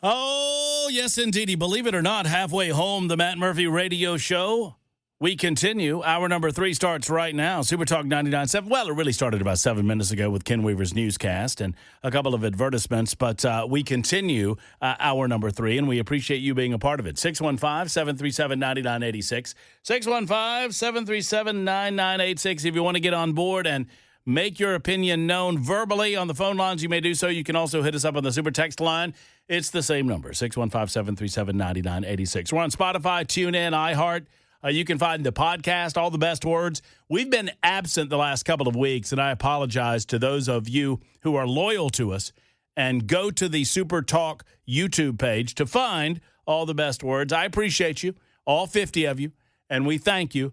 Oh, yes, indeedy. Believe it or not, halfway home, the Matt Murphy Radio Show. We continue. Hour number 3 starts right now. Super Talk 99.7. Well, it really started about 7 minutes ago with Ken Weaver's newscast and a couple of advertisements. But we continue hour number 3, and we appreciate you being a part of it. 615-737-9986. 615-737-9986. If you want to get on board and make your opinion known verbally on the phone lines, you may do so. You can also hit us up on the super text line. It's the same number, 615-737-9986. We're on Spotify, TuneIn, iHeart. You can find the podcast, All the Best Words. We've been absent the last couple of weeks, and I apologize to those of you who are loyal to us and go to the Super Talk YouTube page to find All the Best Words. I appreciate you, all 50 of you, and we thank you.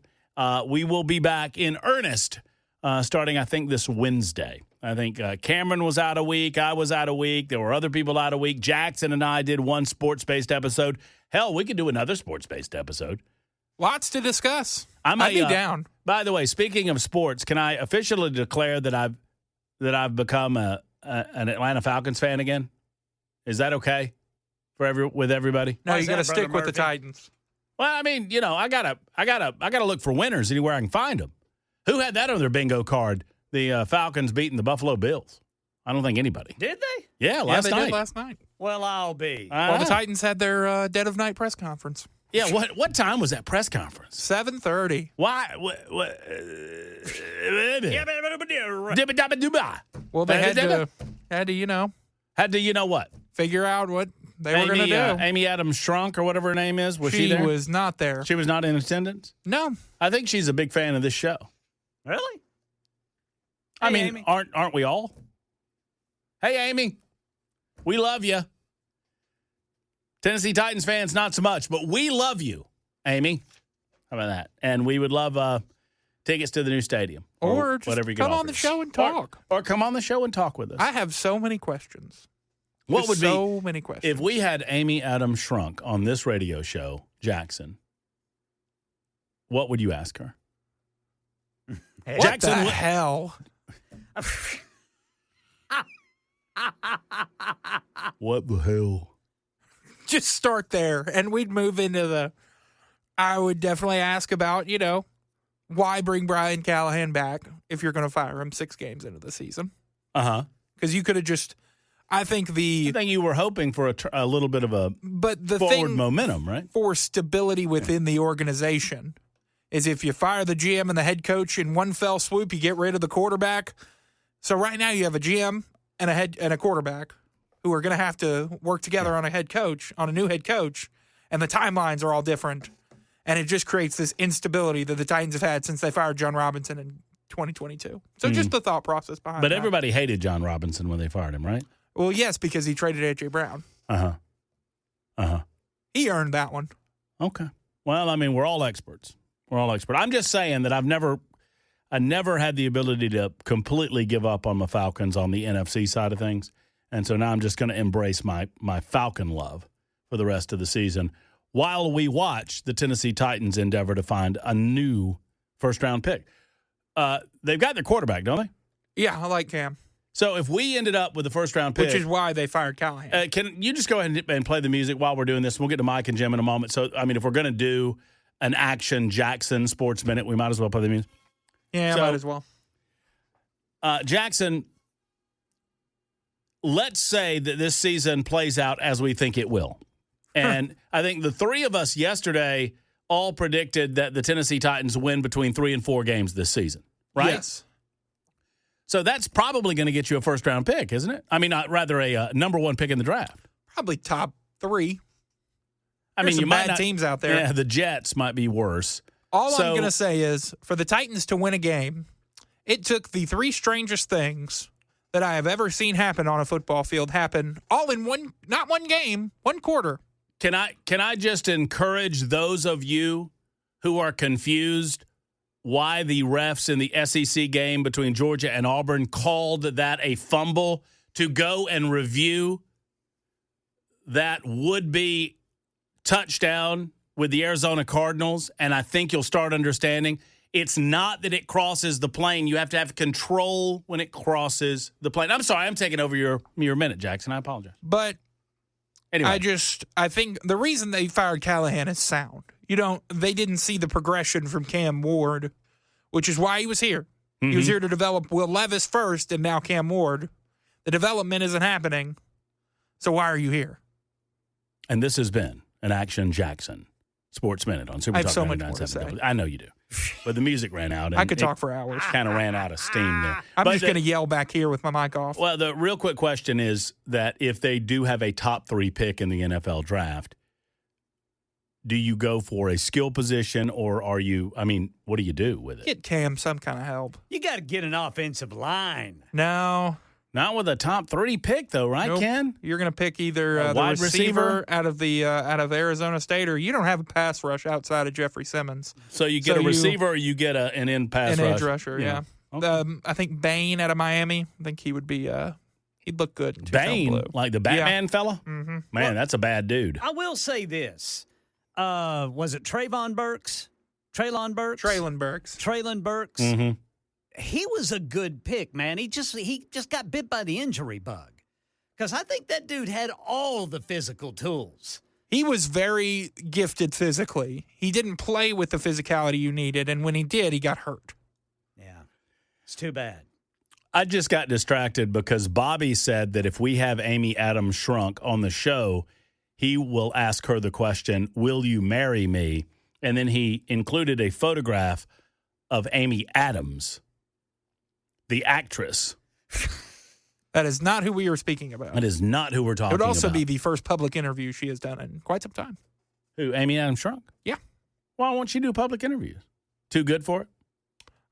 We will be back in earnest starting, I think, this Wednesday. I think Cameron was out a week. I was out a week. There were other people out a week. Jackson and I did one sports-based episode. Hell, we could do another sports-based episode. Lots to discuss. I'd be down. By the way, speaking of sports, can I officially declare that I've become an Atlanta Falcons fan again? Is that okay with everybody? No, you got to stick with the Titans. Well, I mean, you know, I gotta look for winners anywhere I can find them. Who had that on their bingo card? The Falcons beating the Buffalo Bills. I don't think anybody. Did they? Yeah, last night. Did last night. Well, I'll be. Well, the Titans had their dead of night press conference. Yeah, what time was that press conference? 7:30. Why? Well, they had to, Had to, you know what? figure out what they were going to do. Amy Adams Shrunk, or whatever her name is, was she there? She was not there. She was not in attendance? No. I think she's a big fan of this show. Really? I mean, Amy. aren't we all? Hey, Amy, we love you. Tennessee Titans fans, not so much, but we love you, Amy. How about that? And we would love tickets to the new stadium. Or just whatever you come can on offer the us. show and talk. Or come on the show and talk with us. I have so many questions. What would be so many questions. if we had Amy Adams Shrunk on this radio show, Jackson? What would you ask her? What Jackson, the hell? What the hell? Just start there, and we'd move into I would definitely ask about, why bring Brian Callahan back if you're going to fire him 6 games into the season? Uh-huh. Because you could have just, I think you were hoping for a little bit of a forward momentum, right? For stability within the organization is if you fire the GM and the head coach in one fell swoop, you get rid of the quarterback. So right now you have a GM and a quarterback who are going to have to work together on a new head coach, and the timelines are all different. And it just creates this instability that the Titans have had since they fired John Robinson in 2022. So just the thought process behind that. But everybody hated John Robinson when they fired him, right? Well, yes, because he traded A.J. Brown. He earned that one. Okay. Well, I mean, we're all experts. I'm just saying that I never had the ability to completely give up on the Falcons on the NFC side of things. And so now I'm just going to embrace my Falcon love for the rest of the season while we watch the Tennessee Titans endeavor to find a new first-round pick. They've got their quarterback, don't they? Yeah, I like Cam. So if we ended up with the first-round pick. Which is why they fired Callahan. Can you just go ahead and play the music while we're doing this? We'll get to Mike and Jim in a moment. So, I mean, if we're going to do an Action Jackson Sports Minute, we might as well play the music. Yeah, might as well. Jackson, let's say that this season plays out as we think it will. And I think the three of us yesterday all predicted that the Tennessee Titans win between 3 and 4 games this season, right? Yes. So that's probably going to get you a first-round pick, isn't it? I mean, rather a number 1 pick in the draft. Probably top 3. I There's mean, some bad teams out there. Yeah, the Jets might be worse. All I'm going to say is, for the Titans to win a game, it took the 3 strangest things that I have ever seen happen on a football field happen all in not one game, 1 quarter. Can I just encourage those of you who are confused why the refs in the SEC game between Georgia and Auburn called that a fumble to go and review that would-be touchdown with the Arizona Cardinals, and I think you'll start understanding it's not that it crosses the plane. You have to have control when it crosses the plane. I'm sorry, I'm taking over your minute, Jackson. I apologize. But Anyway. I think the reason they fired Callahan is sound. They didn't see the progression from Cam Ward, which is why he was here. Mm-hmm. He was here to develop Will Levis first and now Cam Ward. The development isn't happening. So why are you here? And this has been an Action Jackson Sports Minute on Super I have Talk so much 99.7 more to say. I know you do. But the music ran out. And I could talk for hours. Kind of ran out of steam there. I'm just going to yell back here with my mic off. Well, the real quick question is that if they do have a top 3 pick in the NFL draft, do you go for a skill position or what do you do with it? Get Cam some kind of help. You got to get an offensive line. No. Not with a top 3 pick, though, right, Nope. Ken? You're going to pick either A the wide receiver? out of Arizona State, or you don't have a pass rush outside of Jeffrey Simmons. So you get a receiver or you get an in pass An rush? edge rusher, yeah. Okay. I think Bain out of Miami. I think he would be. He'd look good. In Bane, blue. like the Batman fella? Mm-hmm. Man, that's a bad dude. I will say this. Was it Traylon Burks? Traylon Burks. Traylon Burks. Mm-hmm. He was a good pick, man. He just got bit by the injury bug. Because I think that dude had all the physical tools. He was very gifted physically. He didn't play with the physicality you needed, and when he did, he got hurt. Yeah. It's too bad. I just got distracted because Bobby said that if we have Amy Adams Shrunk on the show, he will ask her the question, will you marry me? And then he included a photograph of Amy Adams, the actress. That is not who we are speaking about. That is not who we're talking It would also about. be the first public interview she has done in quite some time. Who, Amy Adams Shrunk? Yeah. Why won't she do public interviews? Too good for it?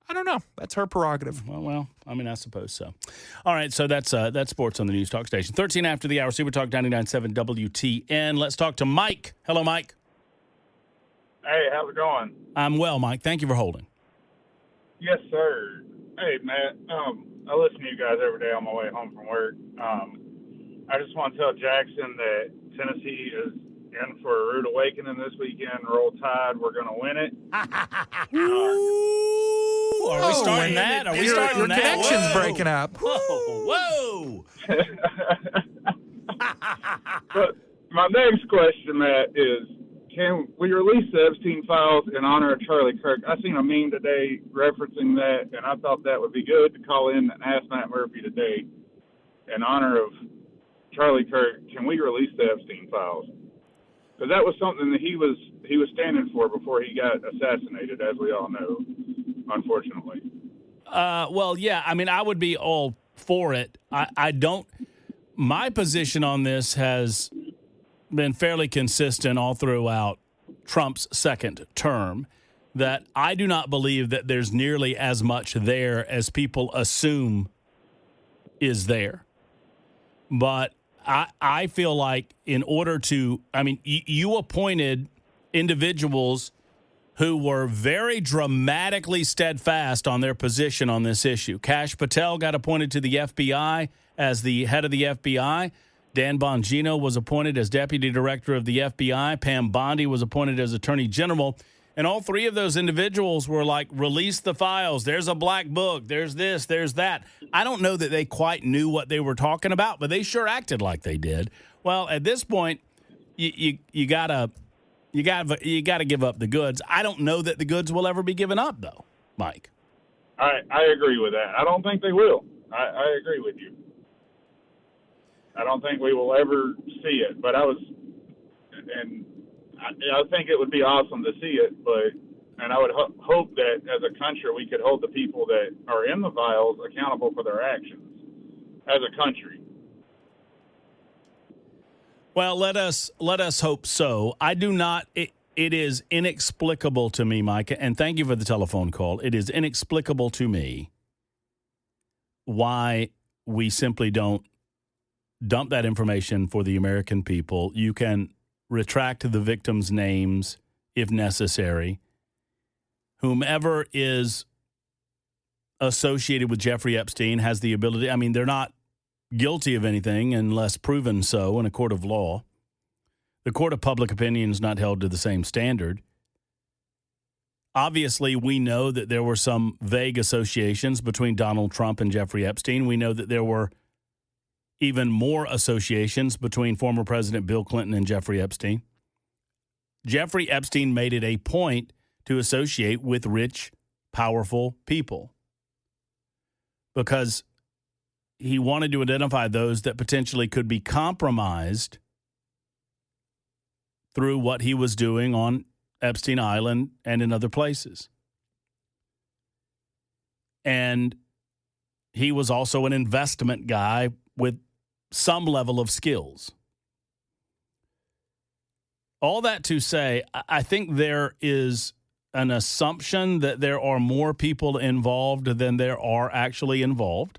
I don't know. That's her prerogative. Well, I suppose so. All right, so that's sports on the News Talk Station. 13 after the hour, Super Talk 99.7 WTN. Let's talk to Mike. Hello, Mike. Hey, how's it going? I'm well, Mike. Thank you for holding. Yes, sir. Hey, Matt. I listen to you guys every day on my way home from work. I just want to tell Jackson that Tennessee is in for a rude awakening this weekend. Roll Tide. We're going to win it. Ooh, are we starting that? Are we starting Your that? connection's Whoa. breaking up. Whoa. But my next question, Matt, is can we release the Epstein files in honor of Charlie Kirk? I seen a meme today referencing that, and I thought that would be good to call in and ask Matt Murphy today in honor of Charlie Kirk. Can we release the Epstein files? Because that was something that he was standing for before he got assassinated, as we all know, unfortunately. Well, yeah. I mean, I would be all for it. I don't. My position on this has been fairly consistent all throughout Trump's second term, that I do not believe that there's nearly as much there as people assume is there. But I feel like in order to, you appointed individuals who were very dramatically steadfast on their position on this issue. Kash Patel got appointed to the FBI as the head of the FBI. Dan Bongino was appointed as deputy director of the FBI. Pam Bondi was appointed as attorney general. And all three of those individuals were like, release the files. There's a black book. There's this, there's that. I don't know that they quite knew what they were talking about, but they sure acted like they did. Well, at this point, you gotta give up the goods. I don't know that the goods will ever be given up, though, Mike. I agree with that. I don't think they will. I agree with you. I don't think we will ever see it, but I think it would be awesome to see it, and I would hope that as a country we could hold the people that are in the files accountable for their actions as a country. Well, let us hope so. I do not. It is inexplicable to me, Mike, and thank you for the telephone call. It is inexplicable to me why we simply don't dump that information for the American people. You can retract the victims' names if necessary. Whomever is associated with Jeffrey Epstein has the ability. I mean, they're not guilty of anything unless proven so in a court of law. The court of public opinion is not held to the same standard. Obviously, we know that there were some vague associations between Donald Trump and Jeffrey Epstein. We know that there were even more associations between former President Bill Clinton and Jeffrey Epstein. Jeffrey Epstein made it a point to associate with rich, powerful people because he wanted to identify those that potentially could be compromised through what he was doing on Epstein Island and in other places. And he was also an investment guy with some level of skills. All that to say, I think there is an assumption that there are more people involved than there are actually involved.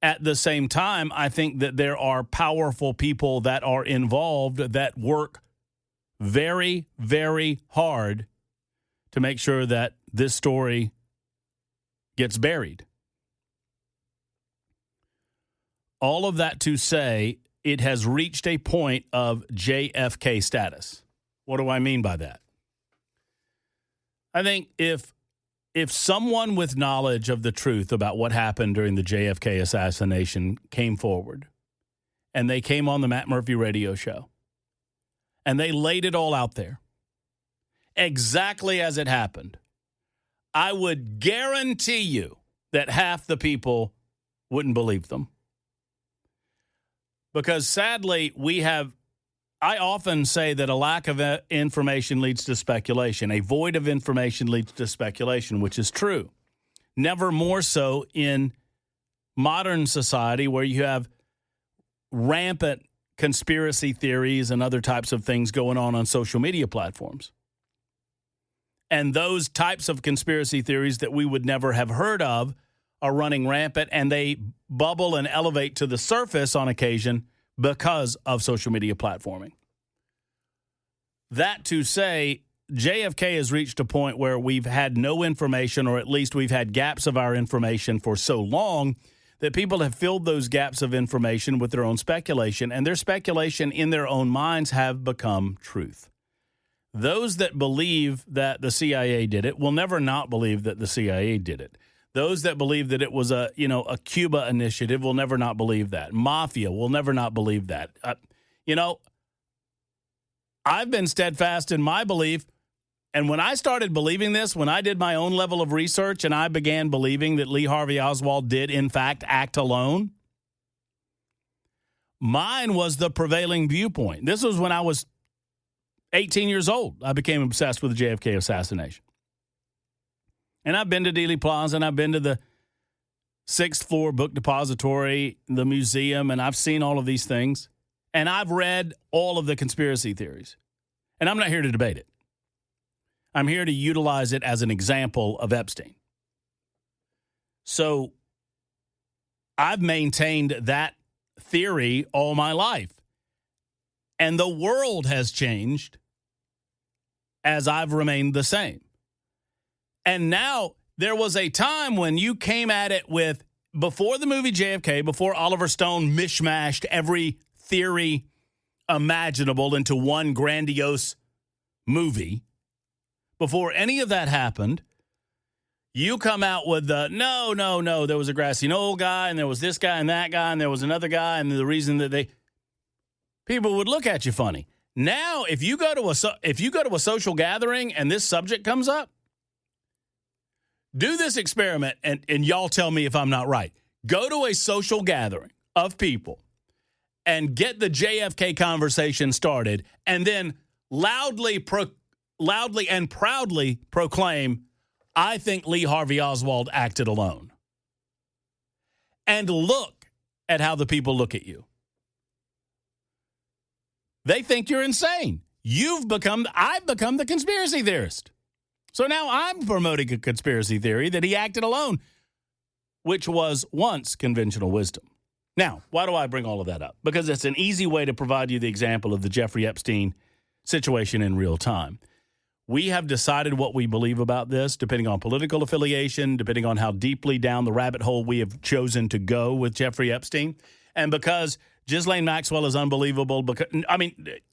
At the same time, I think that there are powerful people that are involved that work very, very hard to make sure that this story gets buried. All of that to say, it has reached a point of JFK status. What do I mean by that? I think if someone with knowledge of the truth about what happened during the JFK assassination came forward and they came on the Matt Murphy radio show and they laid it all out there exactly as it happened, I would guarantee you that half the people wouldn't believe them. Because sadly, I often say that a lack of information leads to speculation. A void of information leads to speculation, which is true. Never more so in modern society where you have rampant conspiracy theories and other types of things going on social media platforms. And those types of conspiracy theories that we would never have heard of are running rampant, and they bubble and elevate to the surface on occasion because of social media platforming. That to say, JFK has reached a point where we've had no information, or at least we've had gaps of our information for so long that people have filled those gaps of information with their own speculation, and their speculation in their own minds have become truth. Those that believe that the CIA did it will never not believe that the CIA did it. Those that believe that it was a Cuba initiative will never not believe that. Mafia will never not believe that. I've been steadfast in my belief, and when I started believing this, when I did my own level of research and I began believing that Lee Harvey Oswald did, in fact, act alone, mine was the prevailing viewpoint. This was when I was 18 years old. I became obsessed with the JFK assassination. And I've been to Dealey Plaza, and I've been to the 6th floor book depository, the museum, and I've seen all of these things. And I've read all of the conspiracy theories. And I'm not here to debate it. I'm here to utilize it as an example of Epstein. So I've maintained that theory all my life. And the world has changed as I've remained the same. And now there was a time when you came at it with, before the movie JFK, before Oliver Stone mishmashed every theory imaginable into one grandiose movie, before any of that happened, you come out with the, no, there was a grassy knoll guy, and there was this guy and that guy, and there was another guy, and the reason that people would look at you funny. Now, if you go to a social gathering and this subject comes up, do this experiment, and y'all tell me if I'm not right. Go to a social gathering of people and get the JFK conversation started, and then loudly and proudly proclaim, I think Lee Harvey Oswald acted alone. And look at how the people look at you. They think you're insane. I've become the conspiracy theorist. So now I'm promoting a conspiracy theory that he acted alone, which was once conventional wisdom. Now, why do I bring all of that up? Because it's an easy way to provide you the example of the Jeffrey Epstein situation in real time. We have decided what we believe about this, depending on political affiliation, depending on how deeply down the rabbit hole we have chosen to go with Jeffrey Epstein. And because Ghislaine Maxwell is unbelievable,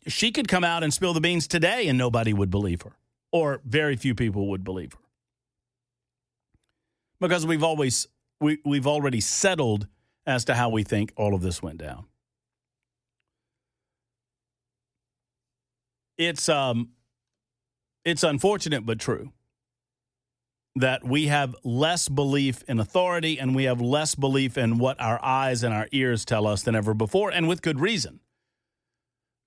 she could come out and spill the beans today and nobody would believe her, or very few people would believe her. Because we've already settled as to how we think all of this went down. It's unfortunate but true that we have less belief in authority and we have less belief in what our eyes and our ears tell us than ever before, and with good reason.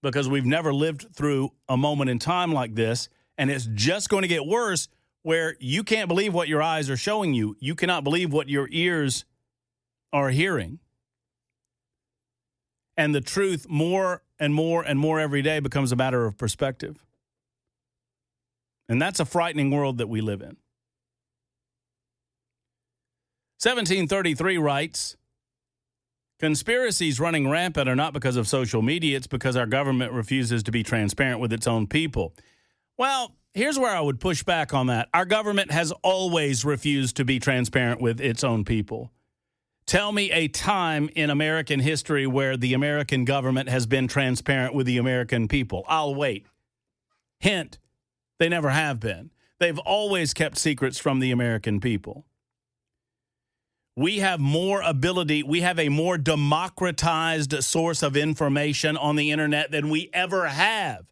Because we've never lived through a moment in time like this, and it's just going to get worse where you can't believe what your eyes are showing you. You cannot believe what your ears are hearing. And the truth more and more and more every day becomes a matter of perspective. And that's a frightening world that we live in. 1733 writes, conspiracies running rampant are not because of social media. It's because our government refuses to be transparent with its own people. Well, here's where I would push back on that. Our government has always refused to be transparent with its own people. Tell me a time in American history where the American government has been transparent with the American people. I'll wait. Hint, they never have been. They've always kept secrets from the American people. We have more ability. We have a more democratized source of information on the internet than we ever have.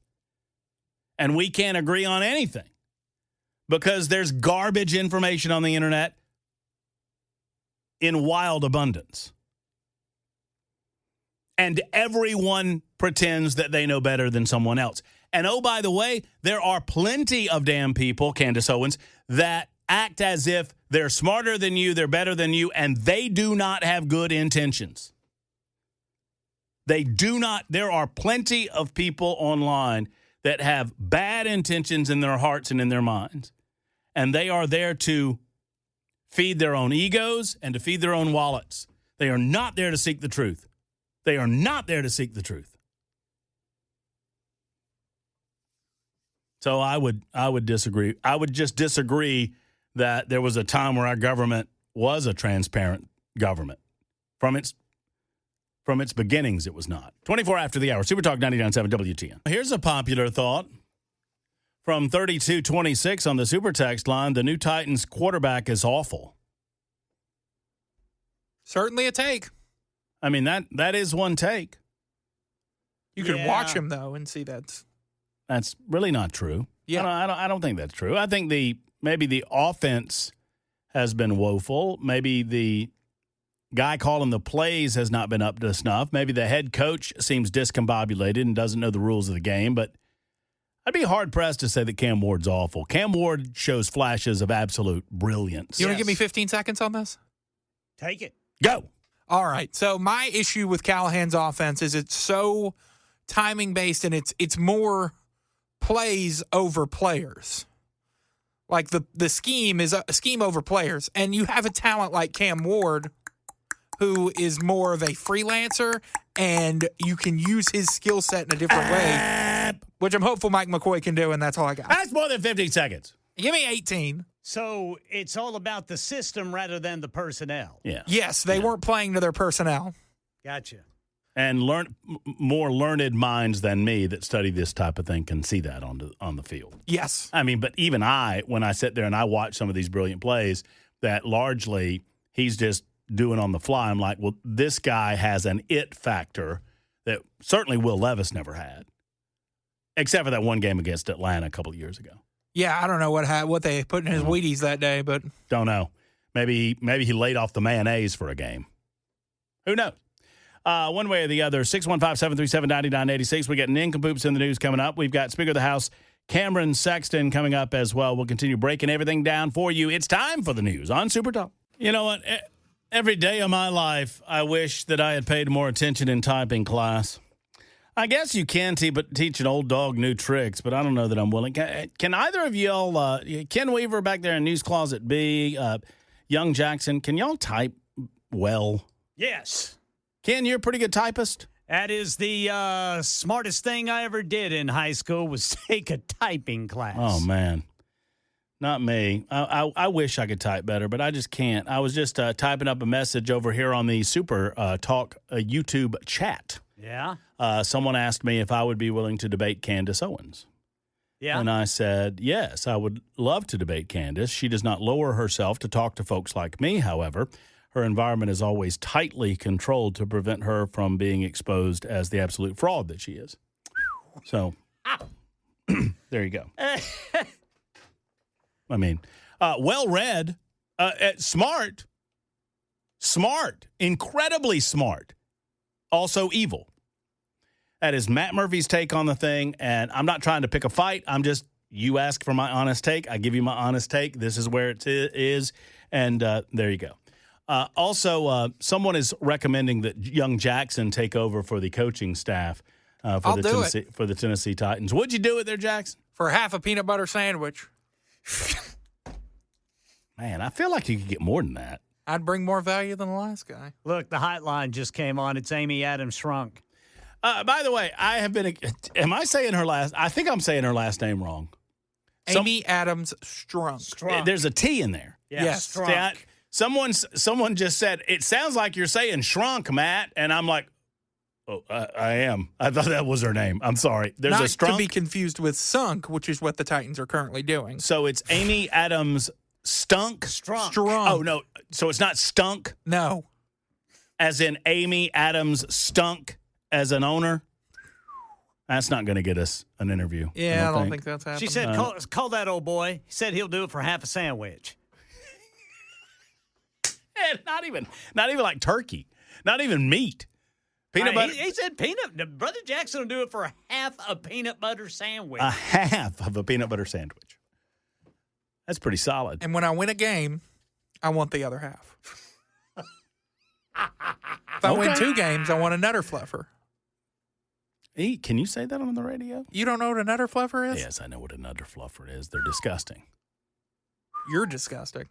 And we can't agree on anything because there's garbage information on the internet in wild abundance. And everyone pretends that they know better than someone else. And oh, by the way, there are plenty of damn people, Candace Owens, that act as if they're smarter than you, they're better than you, and they do not have good intentions. They do not. There are plenty of people online that have bad intentions in their hearts and in their minds. And they are there to feed their own egos and to feed their own wallets. They are not there to seek the truth. They are not there to seek the truth. So I would disagree. I would just disagree that there was a time where our government was a transparent government. From its beginnings, it was not. 24 after the hour. Super Talk 99.7 WTN. Here's a popular thought from 3226 on the Super Text line. The new Titans quarterback is awful. Certainly a take. I mean, that is one take. You could watch him, though, and see that's really not true. Yeah. I don't think that's true. I think maybe the offense has been woeful. Maybe the guy calling the plays has not been up to snuff. Maybe the head coach seems discombobulated and doesn't know the rules of the game. But I'd be hard-pressed to say that Cam Ward's awful. Cam Ward shows flashes of absolute brilliance. You want to give me 15 seconds on this? Take it. Go. All right. So my issue with Callahan's offense is it's so timing-based and it's more plays over players. Like the scheme is a scheme over players. And you have a talent like Cam Ward who is more of a freelancer, and you can use his skill set in a different way, which I'm hopeful Mike McCoy can do, and that's all I got. That's more than 15 seconds. Give me 18. So it's all about the system rather than the personnel. Yeah. Yes, they weren't playing to their personnel. Gotcha. And more learned minds than me that study this type of thing can see that on the field. Yes. I mean, but even when I sit there and I watch some of these brilliant plays that largely he's just doing on the fly, I'm like, well, this guy has an it factor that certainly Will Levis never had, except for that one game against Atlanta a couple of years ago. Yeah, I don't know what they put in his Wheaties that day, but don't know. Maybe he laid off the mayonnaise for a game. Who knows? One way or the other, 615-737-9986. We got Nincompoops in the news coming up. We've got Speaker of the House Cameron Sexton coming up as well. We'll continue breaking everything down for you. It's time for the news on Super Talk. You know what? Every day of my life, I wish that I had paid more attention in typing class. I guess you can teach an old dog new tricks, but I don't know that I'm willing. Can either of y'all, Ken Weaver back there in News Closet B, Young Jackson, can y'all type well? Yes. Ken, you're a pretty good typist. That is the smartest thing I ever did in high school was take a typing class. Oh, man. Not me. I wish I could type better, but I just can't. I was just typing up a message over here on the Super Talk YouTube chat. Yeah? Someone asked me if I would be willing to debate Candace Owens. Yeah. And I said, yes, I would love to debate Candace. She does not lower herself to talk to folks like me, however. her environment is always tightly controlled to prevent her from being exposed as the absolute fraud that she is. So, there you go. I mean, well-read, smart, incredibly smart, also evil. That is Matt Murphy's take on the thing, and I'm not trying to pick a fight. I'm just, you ask for my honest take, I give you my honest take. This is where it is, and there you go. Also, someone is recommending that young Jackson take over for the coaching staff for the Tennessee Titans. Would you do it there, Jackson? For half a peanut butter sandwich. Man, I feel like you could get more than that. I'd bring more value than the last guy. Look, the hotline just came on. It's Amy Adams Shrunk. By the way, am I saying her last? I think I'm saying her last name wrong. Amy Adams Strunk. There's a T in there. Yeah, yes. Strunk. See, someone just said, it sounds like you're saying shrunk, Matt. And I'm like, oh, I am. I thought that was her name. I'm sorry. There's Not a strunk. to be confused with sunk, which is what the Titans are currently doing. So it's Amy Adams Stunk? Strunk. Oh, no. So it's not stunk? No. As in Amy Adams stunk as an owner? That's not going to get us an interview. Yeah, I don't think that's happening. She said, call that old boy. He said he'll do it for half a sandwich. Not even like turkey. Not even meat. Peanut butter. He said Brother Jackson will do it for half a peanut butter sandwich. A half of a peanut butter sandwich. That's pretty solid. And when I win a game, I want the other half. If I win 2 games, I want a Nutter Fluffer. Can you say that on the radio? You don't know what a Nutter Fluffer is? Yes, I know what a Nutter Fluffer is. They're disgusting. You're disgusting.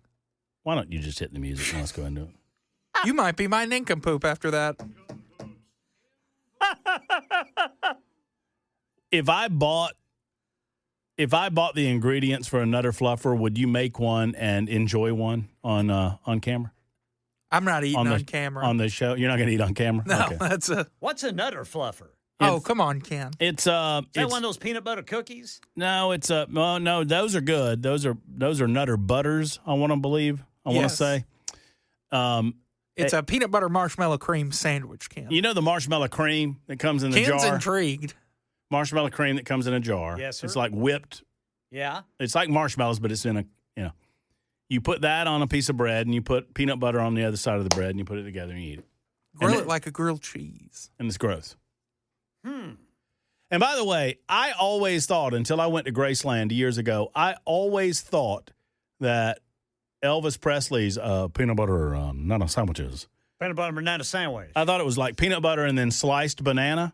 Why don't you just hit the music and let's go into it? You might be my nincompoop after that. If I bought the ingredients for a Nutter Fluffer, would you make one and enjoy one on camera? I'm not eating on camera. On the show? You're not going to eat on camera? No, okay. that's a... What's a Nutter Fluffer? Oh, come on, Ken. It's Is that one of those peanut butter cookies? No, it's well, no, those are good. Those are Nutter Butters, I want to say. It's a peanut butter marshmallow cream sandwich, Ken. You know the marshmallow cream that comes in the jar? Ken's intrigued. Marshmallow cream that comes in a jar. Yes, sir. It's like whipped. Yeah. It's like marshmallows, but it's in you put that on a piece of bread and you put peanut butter on the other side of the bread and you put it together and you eat it. Grill it like a grilled cheese. And it's gross. And by the way, I always thought, until I went to Graceland years ago, I always thought that Elvis Presley's peanut butter banana sandwiches. Peanut butter banana sandwich. I thought it was like peanut butter and then sliced banana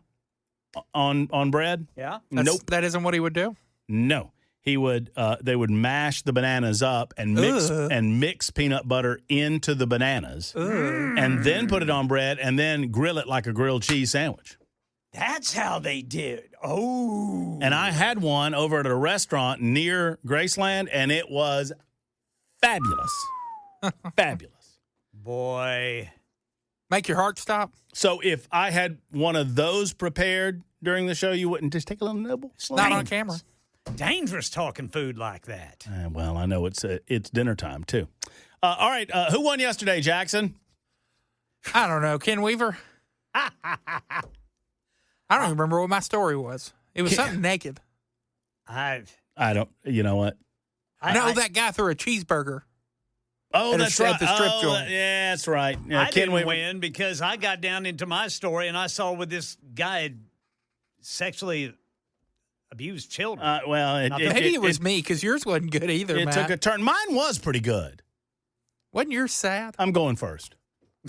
on bread. Yeah. Nope. That isn't what he would do? No. He would they would mash the bananas up and mix peanut butter into the bananas and then put it on bread and then grill it like a grilled cheese sandwich. That's how they did. Oh. And I had one over at a restaurant near Graceland, and it was fabulous. Fabulous. Boy. Make your heart stop? So if I had one of those prepared during the show, you wouldn't just take a little nibble? Not on camera. Dangerous talking food like that. Well, I know it's dinner time, too. All right, who won yesterday, Jackson? I don't know. Ken Weaver? I don't even remember what my story was. It was something naked. I don't. You know what? That guy threw a cheeseburger. Oh, that's right. At the strip joint. Yeah, that's right. Yeah, I didn't win because I got down into my story and I saw where this guy had sexually abused children. Maybe it was me because yours wasn't good either, It Matt. took a turn. Mine was pretty good. Wasn't yours sad? I'm going first.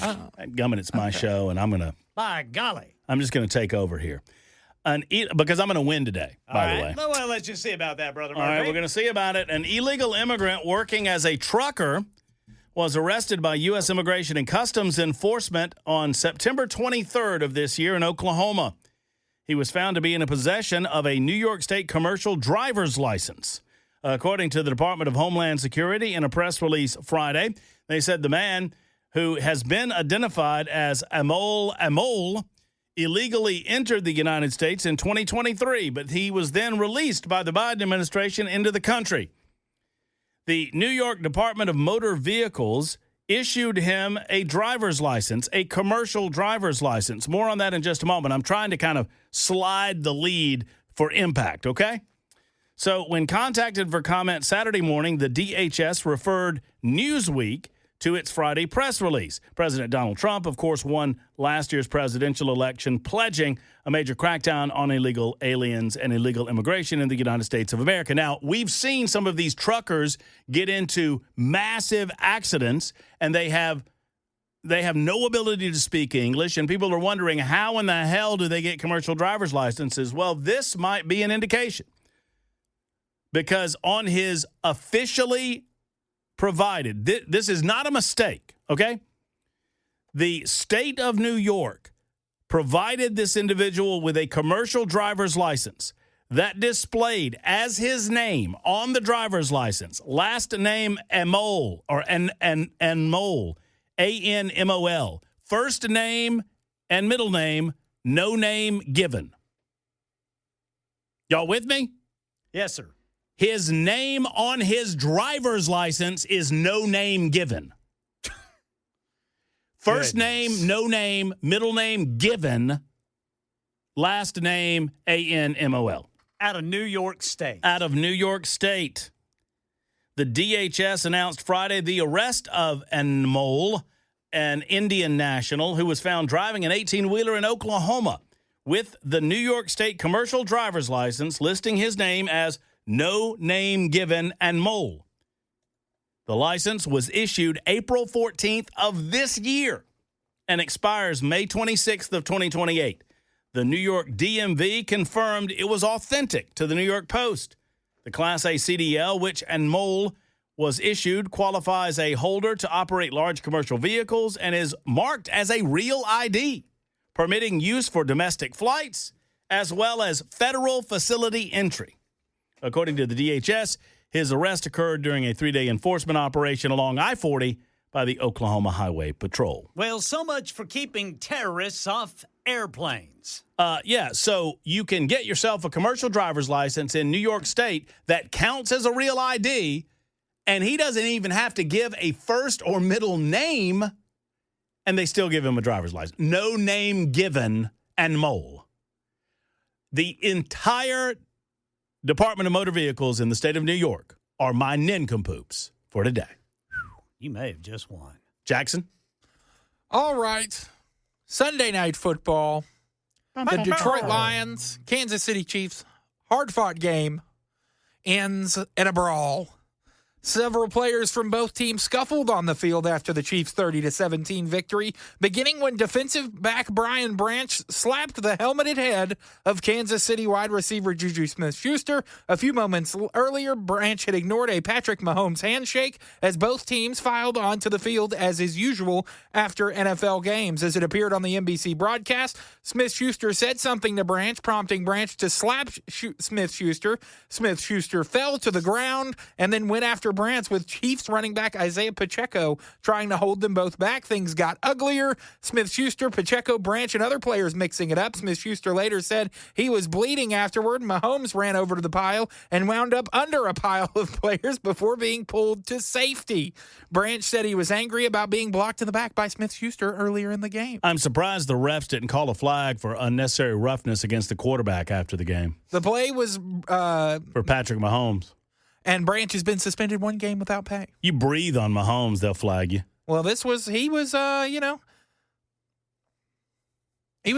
Oh. Gumming, it's my show, and I'm By golly. just going to take over here. Because I'm going to win today, by the way. Well, let's just see about that, Brother Murphy. All right, we're going to see about it. An illegal immigrant working as a trucker was arrested by U.S. Immigration and Customs Enforcement on September 23rd of this year in Oklahoma. He was found to be in possession of a New York State commercial driver's license. According to the Department of Homeland Security in a press release Friday, they said the man, who has been identified as Amol, illegally entered the United States in 2023, but he was then released by the Biden administration into the country. The New York Department of Motor Vehicles issued him a driver's license, a commercial driver's license. More on that in just a moment. I'm trying to kind of slide the lead for impact, okay? So when contacted for comment Saturday morning, the DHS referred Newsweek to its Friday press release. President Donald Trump, of course, won last year's presidential election, pledging a major crackdown on illegal aliens and illegal immigration in the United States of America. Now, we've seen some of these truckers get into massive accidents, and they have no ability to speak English, and people are wondering, how in the hell do they get commercial driver's licenses? Well, this might be an indication, because on his officially provided, this is not a mistake, okay? The state of New York provided this individual with a commercial driver's license that displayed as his name on the driver's license, last name Amol, or Anmol, A-N-M-O-L, first name and middle name, no name given. Y'all with me? Yes, sir. His name on his driver's license is no name given. First name, no name, middle name given, last name A-N-M-O-L. Out of New York State. Out of New York State. The DHS announced Friday the arrest of Anmol, an Indian national who was found driving an 18-wheeler in Oklahoma with the New York State commercial driver's license listing his name as no name given Anmol. The license was issued April 14th of this year and expires May 26th of 2028. The New York DMV confirmed it was authentic to the New York Post. The Class A CDL, which Anmol was issued, qualifies a holder to operate large commercial vehicles and is marked as a real ID, permitting use for domestic flights as well as federal facility entry. According to the DHS, his arrest occurred during a 3-day enforcement operation along I-40 by the Oklahoma Highway Patrol. Well, so much for keeping terrorists off airplanes. Yeah, so you can get yourself a commercial driver's license in New York State that counts as a real ID, and he doesn't even have to give a first or middle name, and they still give him a driver's license. No name given, Anmol. The entire Department of Motor Vehicles in the state of New York are my Nincompoops for today. You may have just won. Jackson? All right. Sunday night football. The Detroit Lions, Kansas City Chiefs, hard-fought game ends in a brawl. Several players from both teams scuffled on the field after the Chiefs' 30-17 victory, beginning when defensive back Brian Branch slapped the helmeted head of Kansas City wide receiver Juju Smith-Schuster. A few moments earlier, Branch had ignored a Patrick Mahomes handshake as both teams filed onto the field as is usual after NFL games. As it appeared on the NBC broadcast, Smith-Schuster said something to Branch, prompting Branch to slap Smith-Schuster. Smith-Schuster fell to the ground and then went after Branch with Chiefs running back Isaiah Pacheco trying to hold them both back. Things got uglier. Smith-Schuster, Pacheco, Branch, and other players mixing it up. Smith-Schuster later said he was bleeding afterward. Mahomes ran over to the pile and wound up under a pile of players before being pulled to safety. Branch said he was angry about being blocked in the back by Smith-Schuster earlier in the game. I'm surprised the refs didn't call a flag for unnecessary roughness against the quarterback after the game. The play was for Patrick Mahomes. And Branch has been suspended 1 game without pay. You breathe on Mahomes, they'll flag you. Well, he was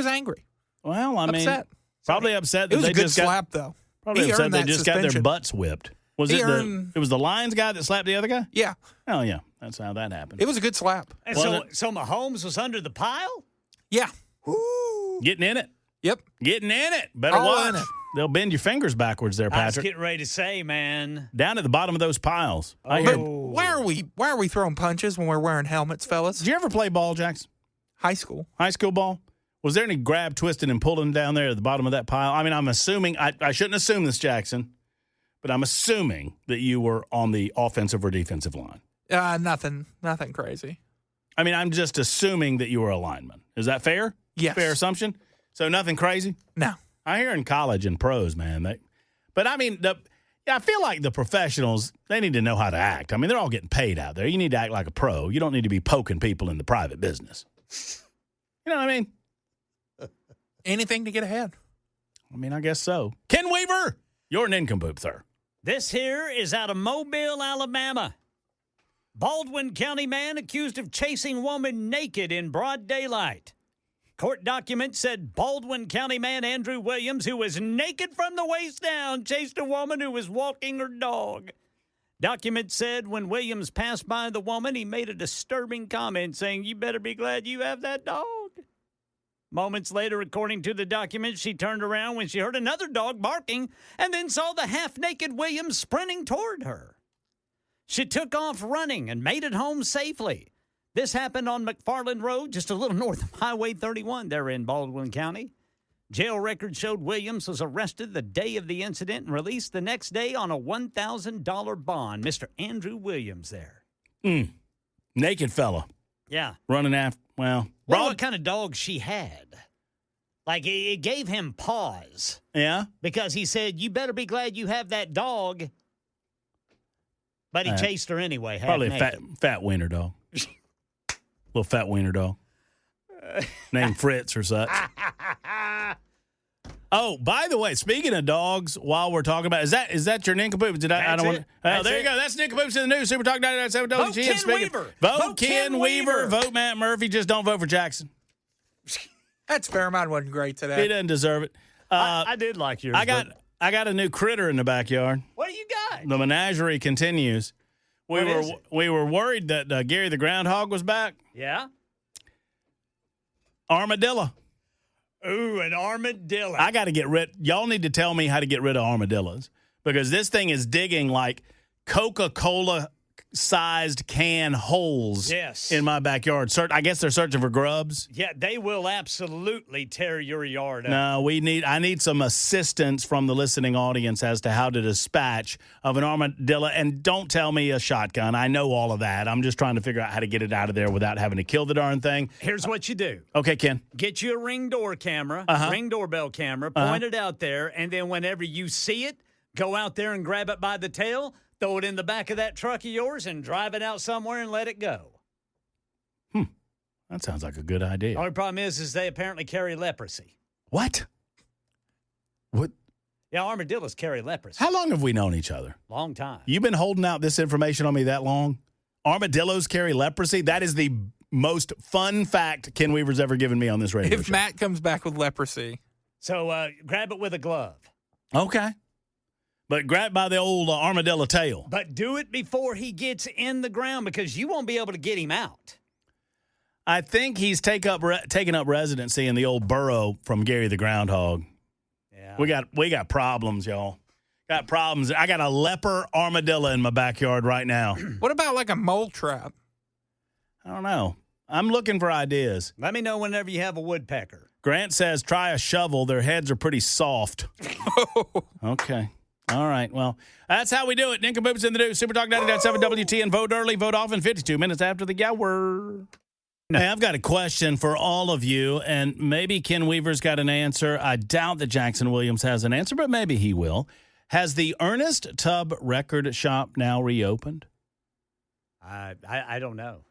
angry. Well, I upset. mean, probably upset that it was they a good just slap, though. Probably upset they just got their suspension. butts whipped. It was the Lions guy that slapped the other guy? Yeah. Oh, yeah. That's how that happened. It was a good slap. And Was so Mahomes was under the pile? Yeah. Getting in it. Yep. Getting in it. Better All watch. in it. They'll bend your fingers backwards there, I was Patrick. getting ready to say, man. Down at the bottom of those piles. I But hear. why are we throwing punches when we're wearing helmets, fellas? Did you ever play ball, Jackson? High school. High school ball? Was there any grab, twisting, and pulling down there at the bottom of that pile? I mean, I'm assuming, I shouldn't assume this, Jackson, but I'm assuming that you were on the offensive or defensive line. Nothing crazy. I mean, I'm just assuming that you were a lineman. Is that fair? Yes. Fair assumption? So nothing crazy? No. I hear in college and pros, man. But I mean, I feel like the professionals, they need to know how to act. I mean, they're all getting paid out there. You need to act like a pro. You don't need to be poking people in the private business. You know what I mean? Anything to get ahead. I mean, I guess so. Ken Weaver, you're an nincompoop, sir. This here is out of Mobile, Alabama. Baldwin County man accused of chasing woman naked in broad daylight. Court documents said Baldwin County man Andrew Williams, who was naked from the waist down, chased a woman who was walking her dog. Documents said when Williams passed by the woman, he made a disturbing comment saying, "You better be glad you have that dog." Moments later, according to the documents, she turned around when she heard another dog barking and then saw the half-naked Williams sprinting toward her. She took off running and made it home safely. This happened on McFarland Road, just a little north of Highway 31 there in Baldwin County. Jail records showed Williams was arrested the day of the incident and released the next day on a $1,000 bond. Mr. Andrew Williams there. Naked fella. Yeah. Running after, well. What kind of dog she had. Like, it gave him pause. Yeah? Because he said, "You better be glad you have that dog." But he chased her anyway. Probably a fat wiener dog. Little fat wiener dog. Named Fritz or such. Oh, by the way, speaking of dogs, while we're talking about, is that your nincompoop? I don't want. Oh, there you go. That's Nincompoops in the news. Super Talk 99.7 Vote WGN. Ken Weaver. Vote Ken Weaver. Vote Matt Murphy. Just don't vote for Jackson. That's fair. Mine wasn't great today. He doesn't deserve it. I did like yours. I got a new critter in the backyard. What do you got? The menagerie continues. We were worried that Gary the groundhog was back. Yeah. Armadillo. Ooh, an armadillo. I got to get rid. Y'all need to tell me how to get rid of armadillos because this thing is digging like Coca-Cola sized can holes in my backyard. I guess they're searching for grubs. Yeah, they will absolutely tear your yard up. No, I need some assistance from the listening audience as to how to dispatch of an armadillo. And don't tell me a shotgun. I know all of that. I'm just trying to figure out how to get it out of there without having to kill the darn thing. Here's what you do. Okay, Ken. Get you a Ring doorbell camera, point it out there, and then whenever you see it, go out there and grab it by the tail, throw it in the back of that truck of yours, and drive it out somewhere and let it go. That sounds like a good idea. The only problem is they apparently carry leprosy. What? Yeah, armadillos carry leprosy. How long have we known each other? Long time. You've been holding out this information on me that long? Armadillos carry leprosy? That is the most fun fact Ken Weaver's ever given me on this radio show. If Matt comes back with leprosy. So grab it with a glove. Okay. But grab by the old armadillo tail. But do it before he gets in the ground because you won't be able to get him out. I think he's taken up residency in the old burrow from Gary the groundhog. Yeah. We got problems, y'all. Got problems. I got a leper armadillo in my backyard right now. What about like a mole trap? I don't know. I'm looking for ideas. Let me know whenever you have a woodpecker. Grant says try a shovel. Their heads are pretty soft. Okay. All right. Well, that's how we do it. Nincompoops in the news. Super Talk 99.7 WTN. Vote early, vote often. 52 minutes after the hour. Hey, I've got a question for all of you, and maybe Ken Weaver's got an answer. I doubt that Jackson Williams has an answer, but maybe he will. Has the Ernest Tubb Record Shop now reopened? I don't know.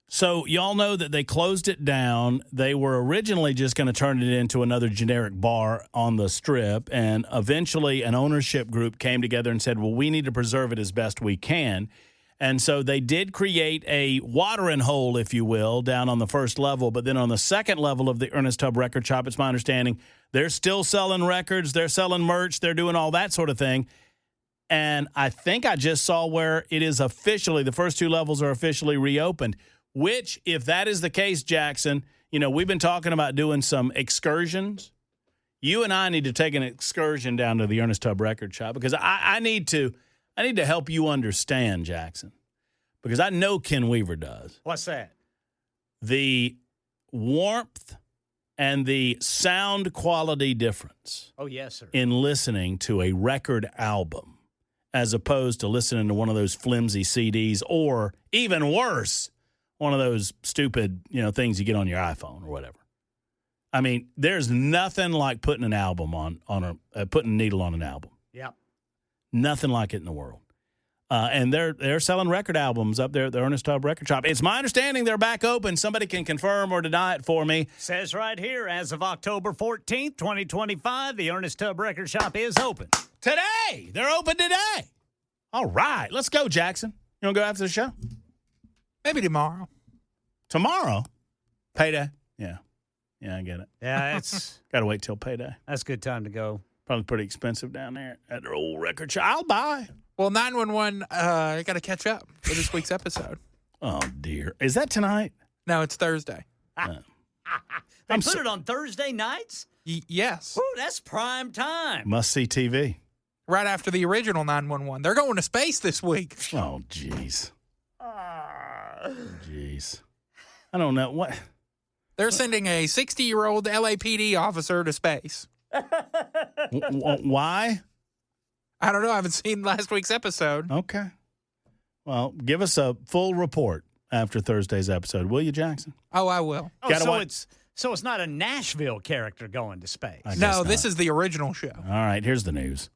So y'all know that they closed it down. They were originally just going to turn it into another generic bar on the strip, and eventually an ownership group came together and said, well, we need to preserve it as best we can. And so they did create a watering hole, if you will, down on the first level. But then on the second level of the Ernest Tubb Record Shop, it's my understanding, they're still selling records, they're selling merch, they're doing all that sort of thing. And I think I just saw where it is officially, the first two levels are officially reopened. Which, if that is the case, Jackson, you know, we've been talking about doing some excursions. You and I need to take an excursion down to the Ernest Tubb Record Shop because I need to help you understand, Jackson, because I know Ken Weaver does. What's that? The warmth and the sound quality difference. Oh, yes, sir. In listening to a record album as opposed to listening to one of those flimsy CDs or, even worse, one of those stupid, things you get on your iPhone or whatever. I mean, there's nothing like putting an album putting a needle on an album. Yep. Nothing like it in the world. And they're selling record albums up there at the Ernest Tubb Record Shop. It's my understanding they're back open. Somebody can confirm or deny it for me. Says right here, as of October 14th, 2025, the Ernest Tubb Record Shop is open. Today! They're open today! All right. Let's go, Jackson. You want to go after the show? Maybe tomorrow. Tomorrow? Payday? Yeah. Yeah, I get it. Yeah, it's Got to wait till payday. that's a good time to go. Probably pretty expensive down there at their old record shop. I'll buy. Well, 911, I got to catch up for this week's episode. Oh, dear. Is that tonight? No, it's Thursday. They put it on Thursday nights? Yes. Ooh, that's prime time. Must-see TV. Right after the original 911. They're going to space this week. Oh, jeez. Jeez. I don't know. What? They're sending a 60-year-old LAPD officer to space. Why? I don't know. I haven't seen last week's episode. Okay. Well, give us a full report after Thursday's episode, will you, Jackson? Oh, I will. Oh, Gotta so watch- it's not a Nashville character going to space. I guess No, not. this is the original show. All right, here's the news.